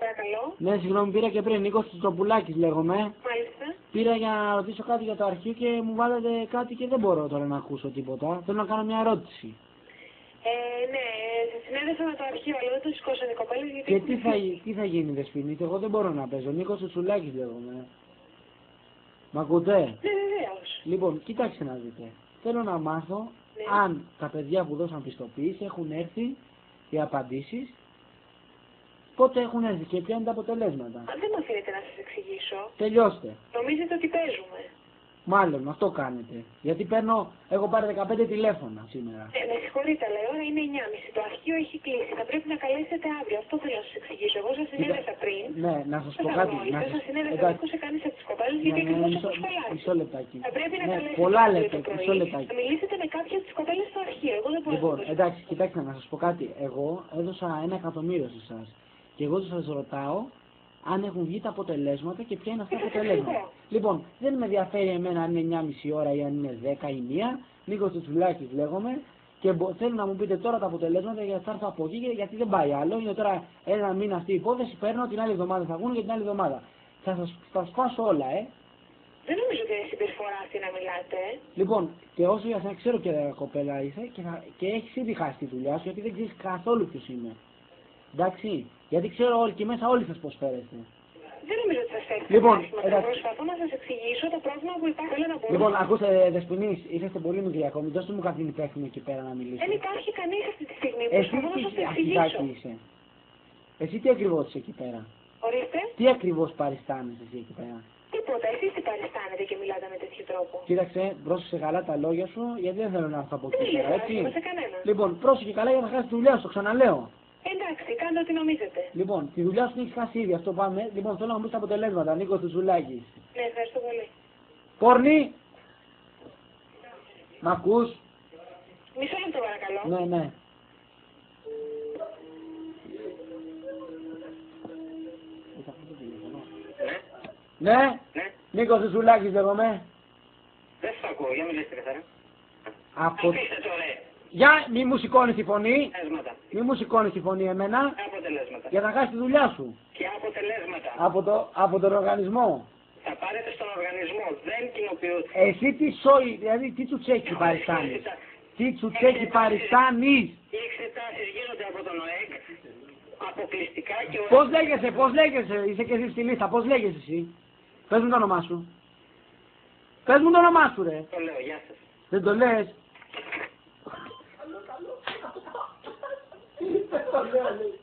Παρακαλώ. Ναι, συγγνώμη, πήρα και πριν. Νίκος Τσοπουλάκης λέγομαι. Μάλιστα. Πήρα για να ρωτήσω κάτι για το αρχείο και μου βάλετε κάτι και δεν μπορώ τώρα να ακούσω τίποτα. Θέλω να κάνω μια ερώτηση. Ναι, συνέδεσα με το αρχείο, αλλά δεν το σηκώσαν οι κοπέλες γιατί... Και τι θα γίνει, Δεσποινή, εγώ δεν μπορώ να παίζω. Νίκος Τσοπουλάκης λέγομαι. Μ' ακούτε? Ναι, βεβαίως. Λοιπόν, κοιτάξτε να δείτε. Θέλω να μάθω αν τα παιδιά που δώσαν πιστοποίηση έχουν έρθει οι απαντήσεις. Πότε έχουν έρθει και ποια είναι τα αποτελέσματα. Δεν με αφήνετε να σας εξηγήσω. Τελειώστε. Νομίζετε ότι παίζουμε. Μάλλον αυτό κάνετε. Γιατί έχω πάρει 15 τηλέφωνα σήμερα. Με συγχωρείτε, αλλά η ώρα είναι 9.30. Το αρχείο έχει κλείσει. Θα πρέπει να καλέσετε αύριο. Αυτό θέλω να σας εξηγήσω. Εγώ σας συνέδεσα πριν. Ναι, να σας πω κάτι. Σας συνέδεσα, δεν ακούσε κανείς από τις κοπέλες γιατί ακριβώς έχω σχολάσει. Μισό λεπτάκι. Θα πρέπει να καλέσετε πολλά αύριο λέτε, το πρωί. μισό λεπτάκι. Θα μιλήσετε με κάποια από τις κοπέλες στο αρχείο. Εγώ δεν μπορώ Λοιπόν, να εντάξει, κοιτάξτε να σας πω κάτι. Εγώ έδωσα 1.000.000 σε εσάς. Και εγώ σας ρωτάω αν έχουν βγει τα αποτελέσματα και ποια είναι αυτά τα αποτελέσματα. Λοιπόν, δεν με ενδιαφέρει εμένα αν είναι 9.30 ώρα ή αν είναι 10 ή 1. Νίκος Τσουλάκης λέγομαι και θέλω να μου πείτε τώρα τα αποτελέσματα γιατί θα έρθω από εκεί γιατί δεν πάει άλλο. Είναι τώρα ένα μήνα αυτή η υπόθεση, παίρνω την άλλη εβδομάδα θα βγουν και την άλλη εβδομάδα. Θα σας σπάσω όλα, Δεν νομίζω ότι είναι συμπεριφορά αυτή να μιλάτε. Λοιπόν, και όσο για σένα ξέρω και κοπέλα είσαι και έχεις ήδη χάσει τη δουλειά σου γιατί δεν ξέρεις καθόλου ποιος είμαι. Εντάξει, γιατί ξέρω όλοι και μέσα όλοι σας πώς φέρεστε. Δεν νομίζω ότι σας φέρετε. Λοιπόν, προσπαθώ να σας εξηγήσω το πρόβλημα που υπάρχει. Θέλω να μπορώ. Λοιπόν, ακούστε, Δεσποινής, είσαστε πολύ μικροί ακόμη. Δώστε μου κάποιον υπεύθυνο εκεί πέρα να μιλήσει. Δεν υπάρχει κανείς αυτή τη στιγμή. Εσύ Προσπαθώ να σας τι εξηγήσω. αρχιδάκι είσαι. Εσύ τι ακριβώς είσαι εκεί πέρα. Ορίστε. Τι ακριβώς παριστάνεσαι εσύ εκεί πέρα. Τίποτα. Εσείς τι παριστάνετε και μιλάτε με τέτοιο τρόπο. Κοίταξε, πρόσεξε καλά τα λόγια σου, γιατί δεν θέλω να έρθω από εκεί πέρα, έτσι. Σε κανένα. Λοιπόν, πρόσεξε καλά για να χάσει τη δουλειά σου, το ξαναλέω. Εντάξει, κάντε ό,τι νομίζετε. Λοιπόν, τη δουλειά σου την έχεις χάσει ήδη, αυτό πάμε. Λοιπόν, θέλω να μου πεις τα αποτελέσματα, Νίκος Τσουλάκης. Ναι, ευχαριστώ πολύ. Πόρνη! Μ' ακούς? Μισό λεπτό παρακαλώ. Ναι, ναι. Ναι. Ναι. Νίκος Τσουλάκης λέγομαι. Δεν σας ακούω, για μιλήστε καθαρά. Αφήστε το ρε. Για μη μου σηκώνεις τη φωνή. Έσματα. Μη μου σηκώνεις τη φωνή εμένα. Αποτελέσματα. Για να χάσεις τη δουλειά σου. Και αποτελέσματα. Από τον οργανισμό. Θα πάρετε στον οργανισμό, δεν κοινοποιούνται. Εσύ τι σόι, δηλαδή τι τσουτσέκι παριστάνεις. Τι τσουτσέκι παριστάνεις. Οι εξετάσεις γίνονται από τον ΟΕΚ. Αποκλειστικά και ο... Πώς λέγεσαι, είσαι και εσύ στη λίστα, πώς λέγεσαι εσύ. Πες μου το όνομά σου. Πες μου το όνομά σου ρε. Το λέω, γεια σας. Δεν το λες. Δεν το λέω.